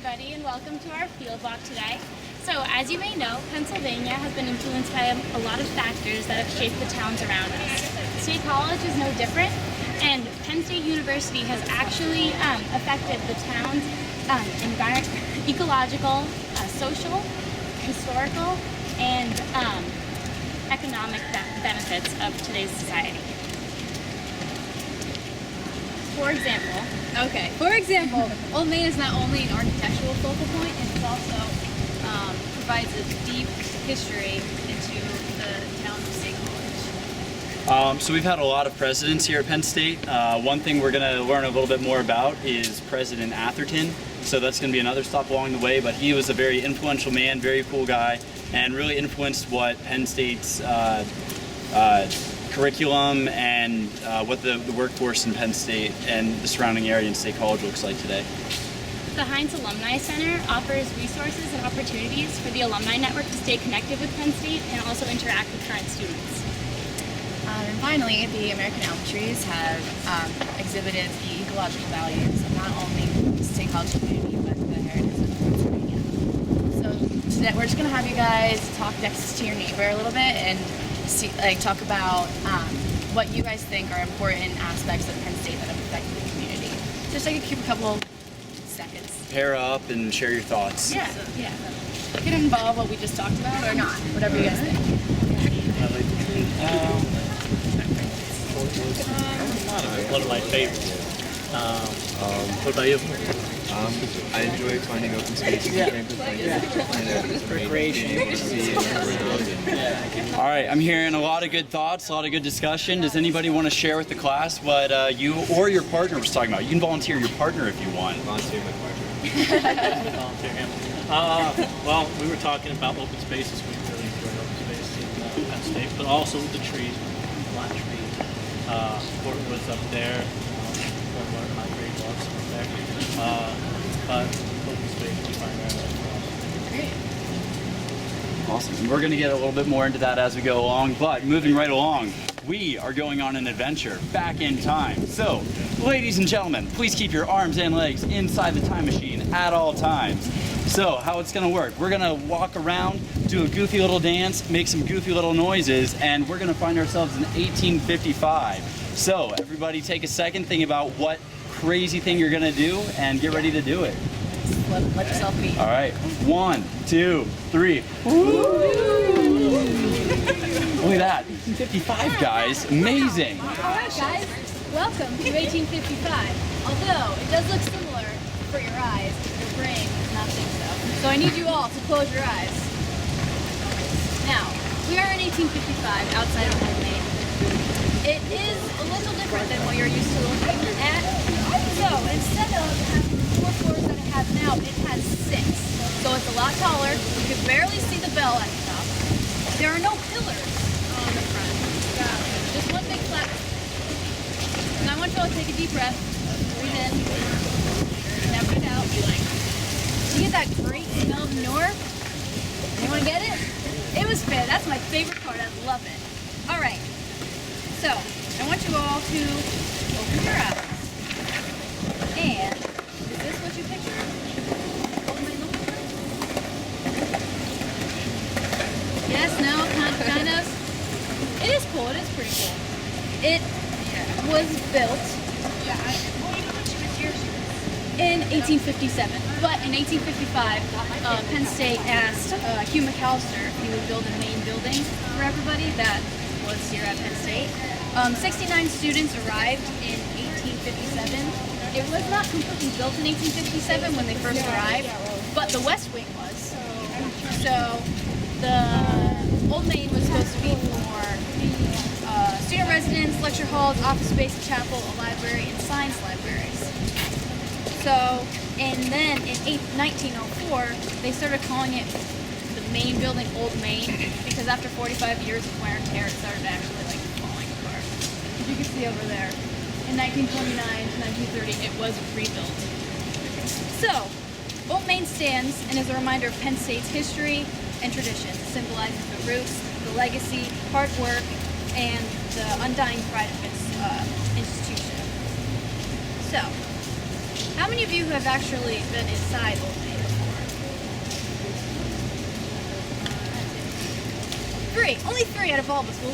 everybody, and welcome to our field walk today. So, as you may know, Pennsylvania has been influenced by a lot of factors that have shaped the towns around us. State College is no different, and Penn State University has actually affected the town's ecological, social, historical, and economic benefits of today's society. For example, Old Main is not only an architectural focal point, it also provides a deep history into the town of State College. So we've had a lot of presidents here at Penn State. One thing we're going to learn a little bit more about is President Atherton. So that's going to be another stop along the way, but he was a very influential man, very cool guy, and really influenced what Penn State's curriculum and what the workforce in Penn State and the surrounding area in State College looks like today. The Heinz Alumni Center offers resources and opportunities for the alumni network to stay connected with Penn State and also interact with current students. And finally, the American elm trees have exhibited the ecological values of not only the State College community, but the heritage of Pennsylvania. So today we're just going to have you guys talk next to your neighbor a little bit and talk about what you guys think are important aspects of Penn State that have affected the community. Just like a couple seconds. Pair up and share your thoughts. Yeah. It can involve what we just talked about or not, whatever you guys think. One of my favorites. What about you? I enjoy finding open spaces and recreation. All right, I'm hearing a lot of good thoughts, a lot of good discussion. Does anybody want to share with the class what you or your partner was talking about? You can volunteer your partner if you want. Volunteer my partner. Volunteer him. Well, we were talking about open spaces. We really enjoy open spaces in Penn State, but also with the trees, flat trees. Portwood's up there. One of my great walks up there. But open space we find very Great. Awesome. And we're going to get a little bit more into that as we go along, but moving right along, we are going on an adventure back in time. So, ladies and gentlemen, please keep your arms and legs inside the time machine at all times. So, how it's going to work, we're going to walk around, do a goofy little dance, make some goofy little noises, and we're going to find ourselves in 1855. So, everybody take a second, think about what crazy thing you're going to do, and get ready to do it. Let yourself be. All right, 1, 2, 3. Look at that, 1855, guys, amazing. All right, guys, welcome to 1855. Although it does look similar for your eyes, your brain does not think so. So I need you all to close your eyes. Now, we are in 1855 outside of Old Main. It is a little different than what you're used to looking at. So instead of having 4 floors that it has now, it has 6. So it's a lot taller. You can barely see the bell at the top. There are no pillars on the front. Just one big flat. And I want you all to take a deep breath. Breathe in. Now breathe out. You get that great smell of manure? Anyone get it? It was fair. That's my favorite part. I love it. All right. So I want you all to open your eyes. And is this what you pictured? Yes, no, kind of. It is cool. It is pretty cool. It was built in 1857. But in 1855, Penn State asked Hugh McAllister if he would build a main building for everybody that was here at Penn State. 69 students arrived in 1857. It was not completely built in 1857 when they first arrived, but the West Wing was. So the Old Main was supposed to be for student residence, lecture halls, office space, a chapel, a library, and science libraries. So, and then in 1904, they started calling it the main building Old Main because after 45 years of wear and tear, it started actually like falling apart. As you can see over there. In 1929 to 1930, it was rebuilt. So, Old Main stands and is a reminder of Penn State's history and traditions. It symbolizes the roots, the legacy, hard work, and the undying pride of its institution. So, How many of you have actually been inside Old Main before? 3. Only 3 out of all of us. Well,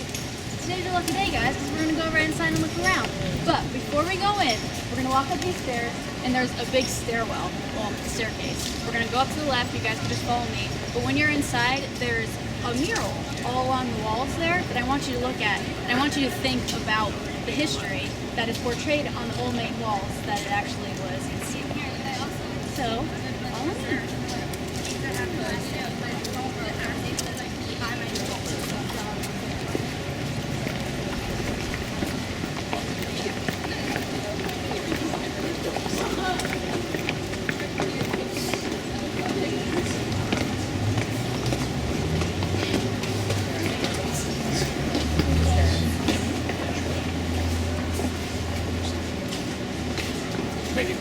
today's your lucky day, guys, because we're going to go right inside and look around. But before we go in, we're going to walk up these stairs, and there's a big stairwell, well, staircase. We're going to go up to the left. You guys can just follow me. But when you're inside, there's a mural all along the walls there that I want you to look at, and I want you to think about the history that is portrayed on the Old Main walls that it actually was conceived. So, follow me. Thank you.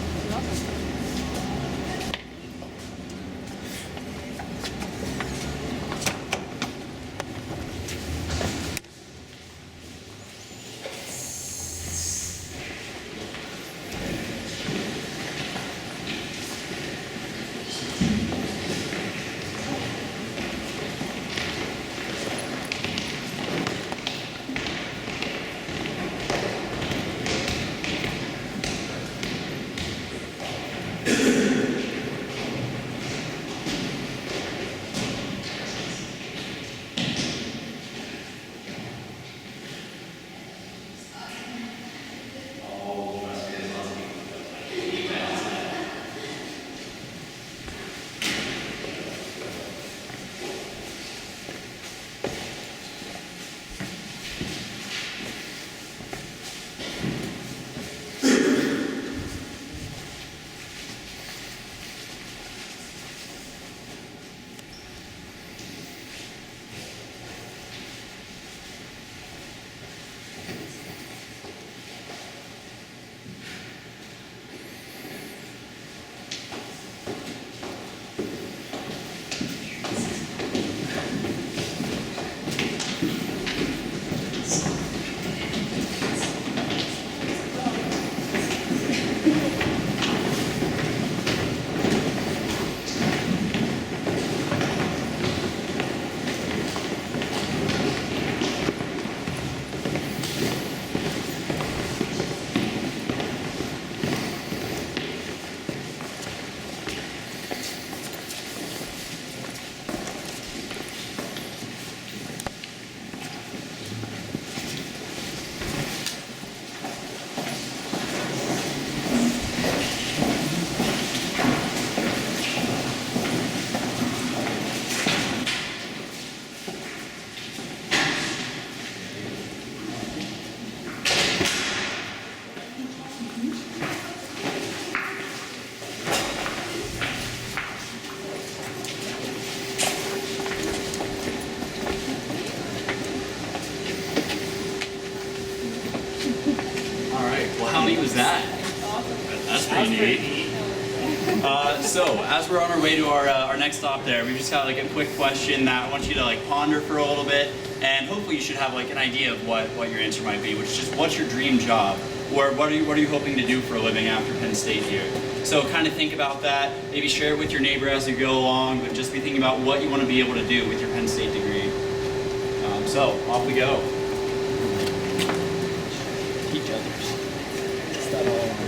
How neat was that? That's pretty neat. So, as we're on our way to our next stop there, we just got like a quick question that I want you to like ponder for a little bit, and hopefully you should have like an idea of what your answer might be, which is just what's your dream job, or what are you hoping to do for a living after Penn State here? So kind of think about that, maybe share it with your neighbor as you go along, but just be thinking about what you want to be able to do with your Penn State degree. So, off we go. Each other's. Is that all?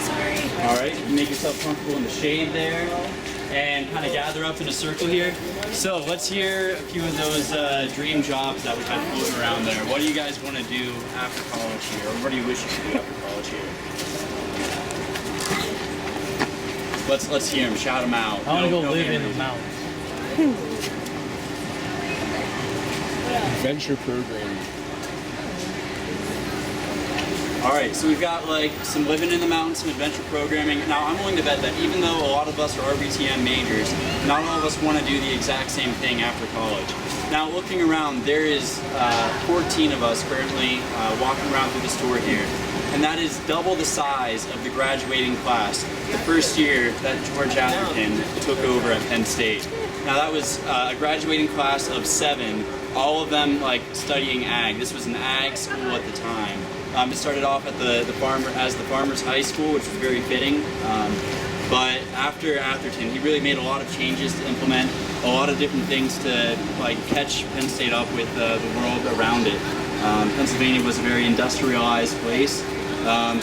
All right, make yourself comfortable in the shade there, and kind of gather up in a circle here. So let's hear a few of those dream jobs that we had floating around there. What do you guys want to do after college here, or what do you wish you could do after college here? Let's hear them. Shout them out. I want to go No live in handles. the mountains. Adventure programming. All right, so we've got like some living in the mountains, some adventure programming. Now, I'm willing to bet that even though a lot of us are RBTM majors, not all of us want to do the exact same thing after college. Now, looking around, there is 14 of us currently walking around through the store here, and that is double the size of the graduating class the first year that George Atherton took over at Penn State. Now, that was a graduating class of 7, all of them like studying ag. This was an ag school at the time. It started off at the Farmers High School, which was very fitting. But after Atherton, he really made a lot of changes to implement a lot of different things to like catch Penn State up with the world around it. Pennsylvania was a very industrialized place,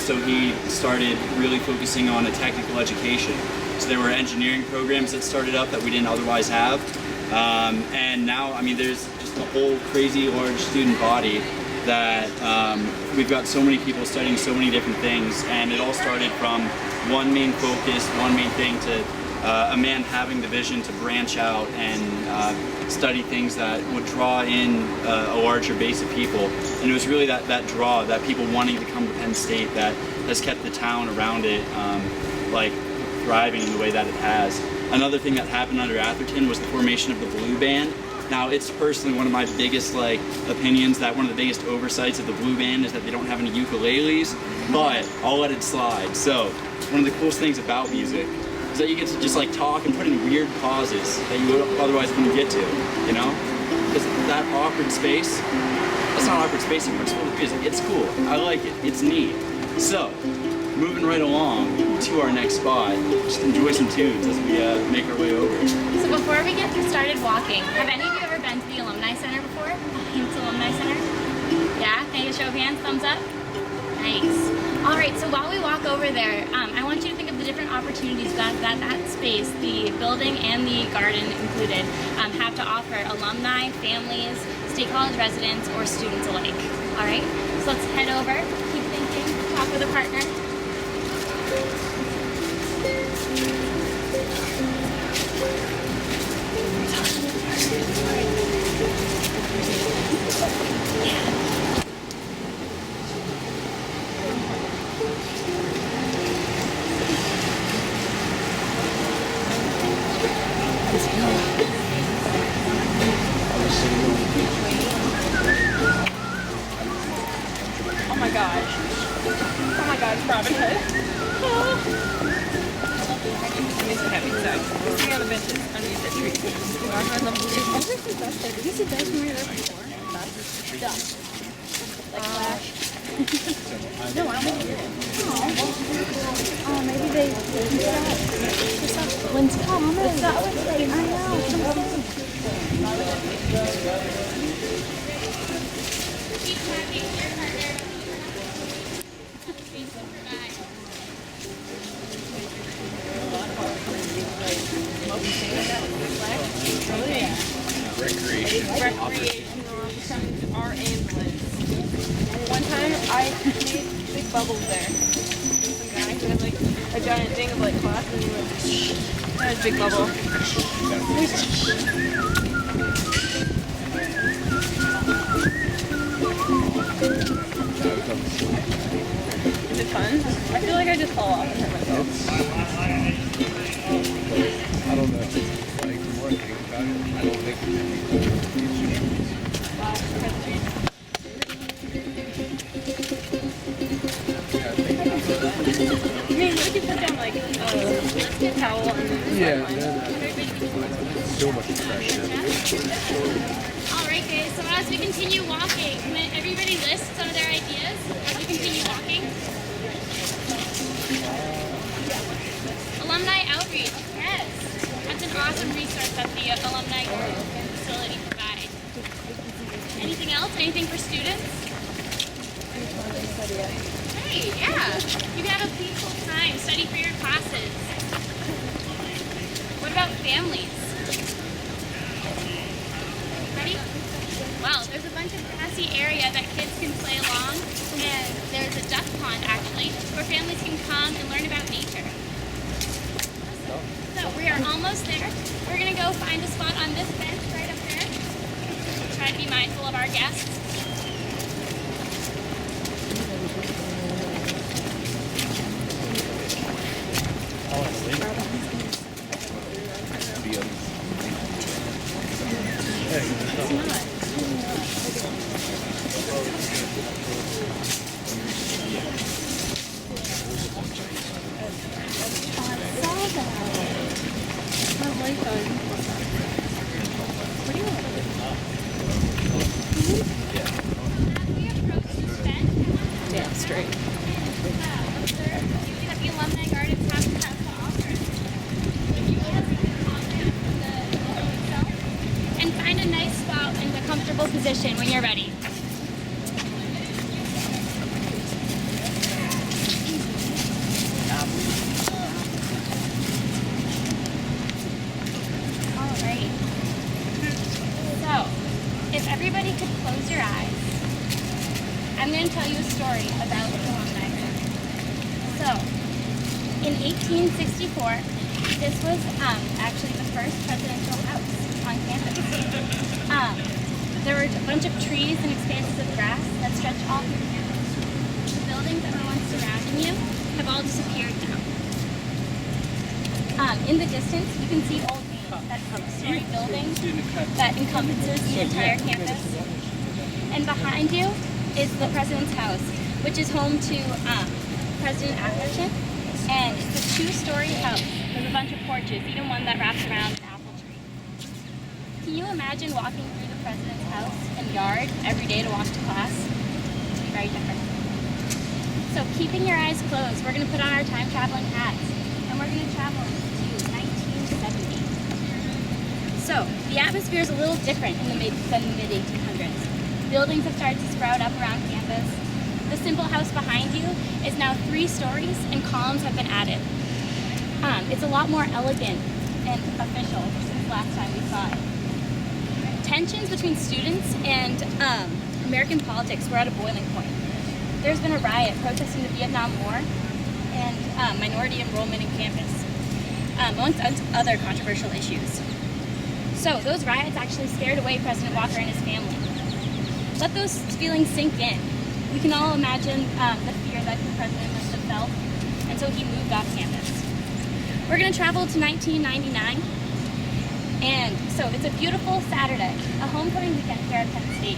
so he started really focusing on a technical education. So there were engineering programs that started up that we didn't otherwise have, and now, I mean, there's just a whole crazy large student body that we've got so many people studying so many different things, and it all started from one main focus, one main thing, to a man having the vision to branch out and study things that would draw in a larger base of people. And it was really that draw, that people wanting to come to Penn State, that has kept the town around it like thriving in the way that it has. Another thing that happened under Atherton was the formation of the Blue Band. Now, it's personally one of my biggest opinions that one of the biggest oversights of the Blue Band is that they don't have any ukuleles, but I'll let it slide. So, one of the coolest things about music is that you get to just talk and put in weird pauses that you otherwise wouldn't get to, you know? Because that awkward space, that's not awkward space anymore, it's full of music. It's cool, I like it, it's neat. So, moving right along to our next spot, just enjoy some tunes as we make our way over. So before we get started walking, have any of you ever been to the Alumni Center before? Hints Alumni Center? Yeah? Can I get a show of hands? Thumbs up? Nice. All right, so while we walk over there, I want you to think of the different opportunities that space, the building and the garden included, have to offer alumni, families, State College residents, or students alike. All right, so let's head over, keep thinking, talk with a partner. Oh my gosh. Oh my gosh, Robin Hood. Having sex. Sitting on the benches underneath the tree. This is the best movie I've ever before. Duck. Like Flash. No, I don't think they did. Oh, maybe they When's coming? It's not what they I know. Keep talking to your partner. Recreational are ambulance. One time I made big bubbles there. Some guy who had a giant thing of cloth and he went, that was a big bubble. Is it fun? I feel like I just fall off and hurt myself. I don't know. The more I think about it, I don't think You mean, what if you put down a towel on the so much pressure. All right, guys, so as we continue walking, can everybody list some of their ideas as we continue walking? Alumni outreach, yes. That's an awesome resource that the alumni facility provides. Anything else? Anything for students? Okay. Great, yeah. You can have a peaceful time, study for your classes. What about families? Ready? Well, there's a bunch of grassy area that kids can play along, and there's a duck pond actually, where families can come and learn about nature. So we are almost there. We're gonna go find a spot on this bench right up there. Try to be mindful of our guests. We approach this bench. Yeah, straight. Observe beauty that the alumni gardens have to offer. If you want to see the content of the building itself, and find a nice spot and a comfortable position when you're ready. All right. So, if everybody could close your eyes, I'm going to tell you a story about the alumni group. So, in 1864, this was actually the first presidential house on campus. There were a bunch of trees and expanses of grass that stretched all through campus. The buildings that were once surrounding you have all disappeared now. In the distance, you can see Old Main, that six-story building that encompasses the entire campus. And behind you is the President's House, which is home to President Atherton. And it's a two-story house with a bunch of porches, even one that wraps around an apple tree. Can you imagine walking through the President's house and yard every day to walk to class? It's very different. So keeping your eyes closed, we're going to put on our time-traveling hats, and we're going to travel to 1970. So the atmosphere is a little different than the mid-1800s. Buildings have started to sprout up around campus. The simple house behind you is now 3 stories and columns have been added. It's a lot more elegant and official since last time we saw it. Tensions between students and American politics were at a boiling point. There's been a riot protesting the Vietnam War and minority enrollment in campus, amongst other controversial issues. So those riots actually scared away President Walker and his family. Let those feelings sink in. We can all imagine the fear that the president must have felt, and so he moved off campus. We're going to travel to 1999, and so it's a beautiful Saturday, a homecoming weekend here at Penn State.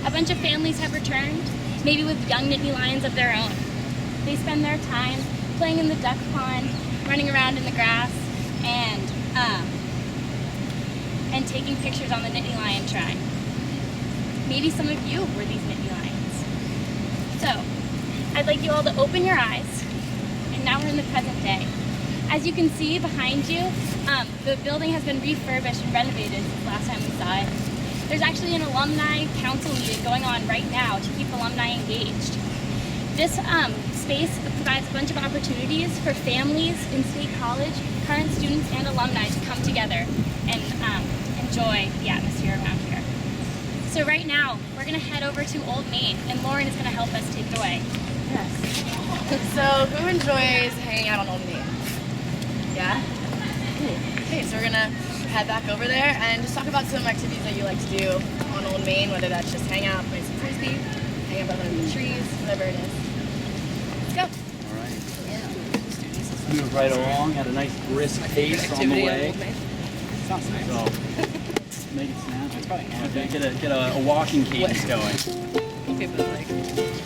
A bunch of families have returned, maybe with young Nittany Lions of their own. They spend their time playing in the duck pond, running around in the grass, and taking pictures on the Nittany Lion Shrine. Maybe some of you were these Nittany Lions. So, I'd like you all to open your eyes, and now we're in the present day. As you can see behind you, the building has been refurbished and renovated since last time we saw it. There's actually an alumni council meeting going on right now to keep alumni engaged. This space provides a bunch of opportunities for families in State College, current students, and alumni to come together and enjoy the atmosphere around here. So right now, we're going to head over to Old Main, and Lauren is going to help us take it away. Yes. So, who enjoys hanging out on Old Main? Yeah? Cool. Okay, so we're gonna head back over there and just talk about some activities that you like to do on Old Main, whether that's just hang out, play some frisbee, hang out under the trees, whatever it is. Let's go. All right. Move right along at a nice brisk pace on the way. Sounds nice. So, make it snap. It's probably Okay, get a walking cadence going. Okay, but like,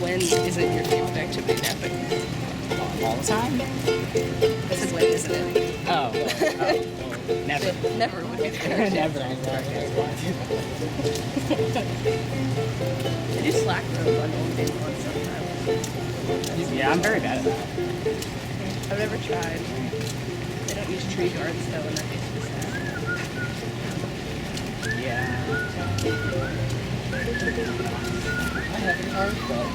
when is it your favorite activity napping? All the time? This is when, isn't it? Oh, never. Never would be the correct Never. I do slack rope on Old Main once sometimes. Yeah, I'm very bad at that. I've never tried. They don't use tree guards though, and that makes me sad. Yeah. I haven't heard, but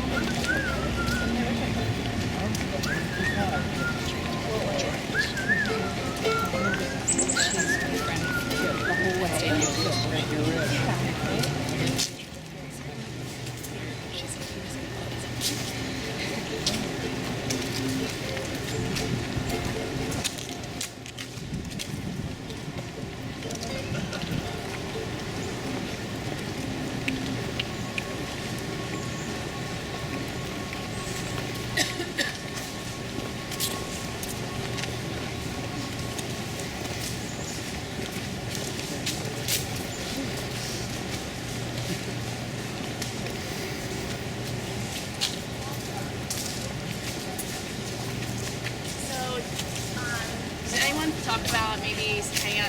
talk about maybe hanging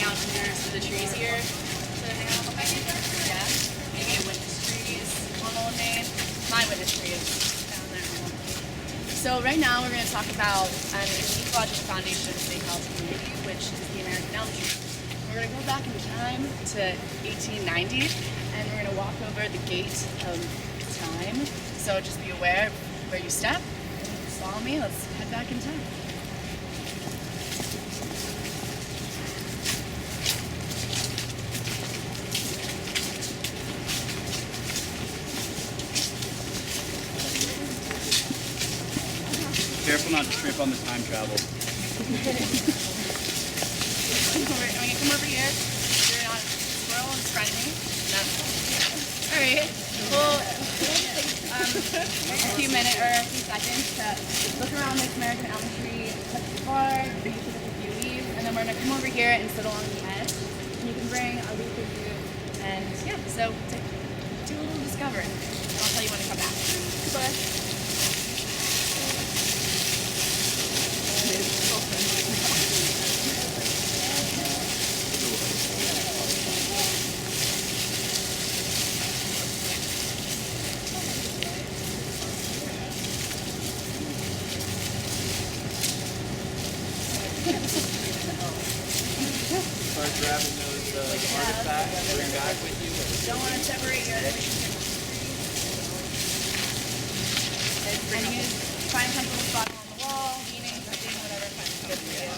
out under some of the trees here. So hang out behind you. Yeah. Maybe a witness tree is on Old Main. My witness tree is down there. So right now we're going to talk about an ecological foundation of the State College community, which is the American elm tree. We're going to go back in time to 1890, and we're going to walk over the gate of time. So just be aware of where you step. Just follow me. Let's head back in time. Careful not to trip on the time travel. I'm gonna come over here. You're not a squirrel and friendly. No. Alright. Well, a few minutes or a few seconds to look around this American elm tree, touch the bark, maybe pick up a few leaves, and then we're gonna come over here and sit along the edge. And you can bring a leaf with you. And yeah, so do a little discovery. And I'll tell you when to come back. Goodbye. Start grabbing those artifacts, bring back with you. Don't want to separate your relationship with the tree. And use find comfortable spot on the wall, leaning, sitting, whatever finds good for you.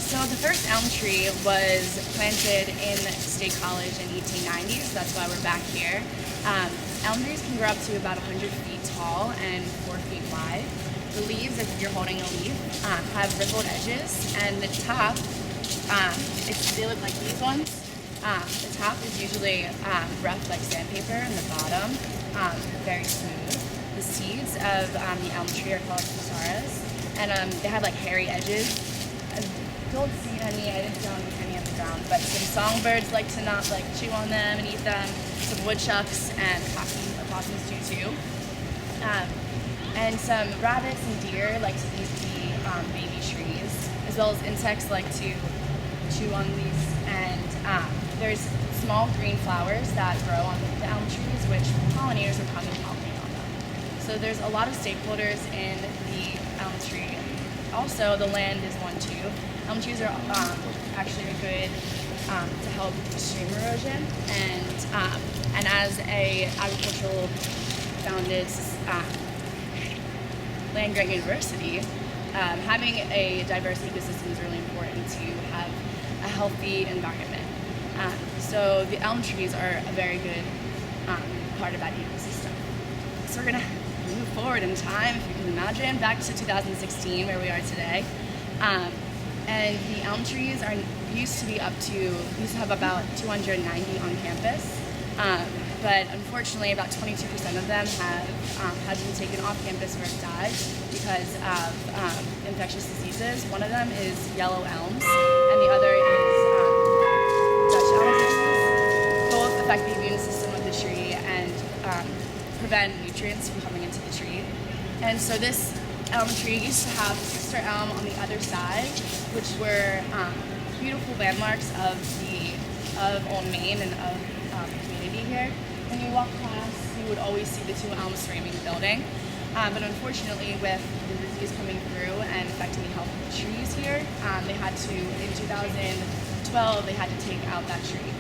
So the first elm tree was planted in State College in 1890, so that's why we're back here. Elm trees can grow up to about 100 feet tall and 4 feet wide. The leaves, if you're holding a leaf, have rippled edges, and the top, they look like these ones. The top is usually rough like sandpaper, and the bottom very smooth. The seeds of the elm tree are called casaras, and they have like hairy edges. I don't see any, I didn't found any on the ground, but some songbirds like to not like chew on them and eat them. Some woodchucks and opossums do too. And some rabbits and deer like to eat the baby trees, as well as insects like to chew on these. And there's small green flowers that grow on the elm trees, which pollinators will come and pollinate on them. So there's a lot of stakeholders in the elm tree. Also, the land is one too. Elm trees are actually good to help stream erosion, and as a agricultural founded land grant university, having a diverse ecosystem is really important to have a healthy environment. So the elm trees are a very good part of that ecosystem. So we're gonna move forward in time, if you can imagine, back to 2016, where we are today. And the elm trees used to have about 290 on campus. But unfortunately, about 22% of them had been taken off campus or have died because of infectious diseases. One of them is yellow elms, and the other is Dutch elm disease. Both affect the immune system of the tree and prevent nutrients from coming into the tree. And so this elm tree used to have a sister elm on the other side, which were beautiful landmarks of Old Main and of the community here. When you walk past, you would always see the two elms framing the building. But unfortunately, with the disease coming through and affecting the health of the trees here, they had to, in 2012, they had to take out that tree.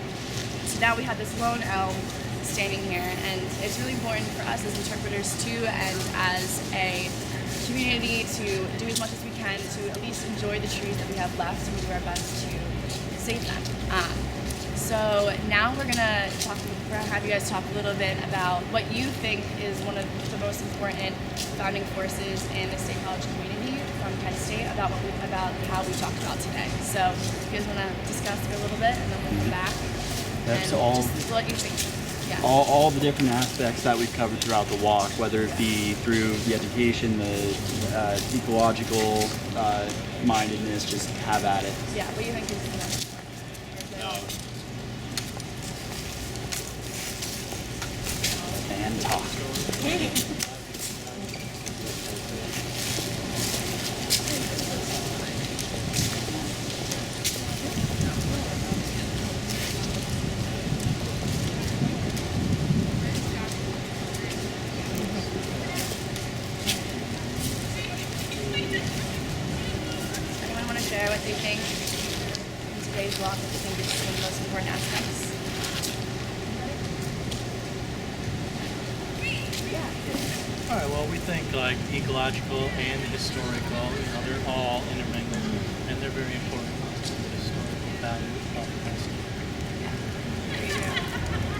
So now we have this lone elm standing here, and it's really important for us as interpreters too, and as a community to do as much as we can to at least enjoy the trees that we have left and do our best to save them. So now we're gonna have you guys talk a little bit about what you think is one of the most important founding forces in the State College community from Penn State about how we talked about today. So you guys wanna discuss it a little bit, and then we'll come back That's and all. just what you think. Yeah. All the different aspects that we've covered throughout the walk, whether it be through the education, the ecological mindedness, just have at it. Yeah, what do you think is the most important? And talk. Anyone want to share what they think in today's vlog? What they think is one of the most important aspects? All right. Well, we think like ecological and historical. They're all intermingled, and they're very important to the historical value of Penn State.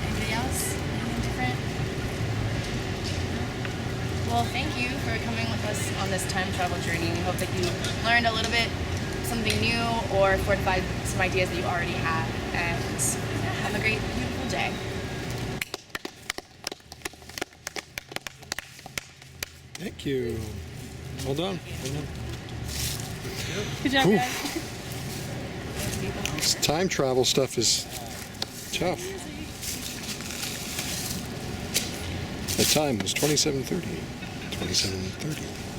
Anybody else? Anything different? Well, thank you for coming with us on this time travel journey. We hope that you learned a little bit something new or fortified some ideas that you already have. And yeah, have a great, beautiful day. Thank you. Well done. Well done. Good job, Whew. guys. This time travel stuff is tough. The time was 27:30. 27:30.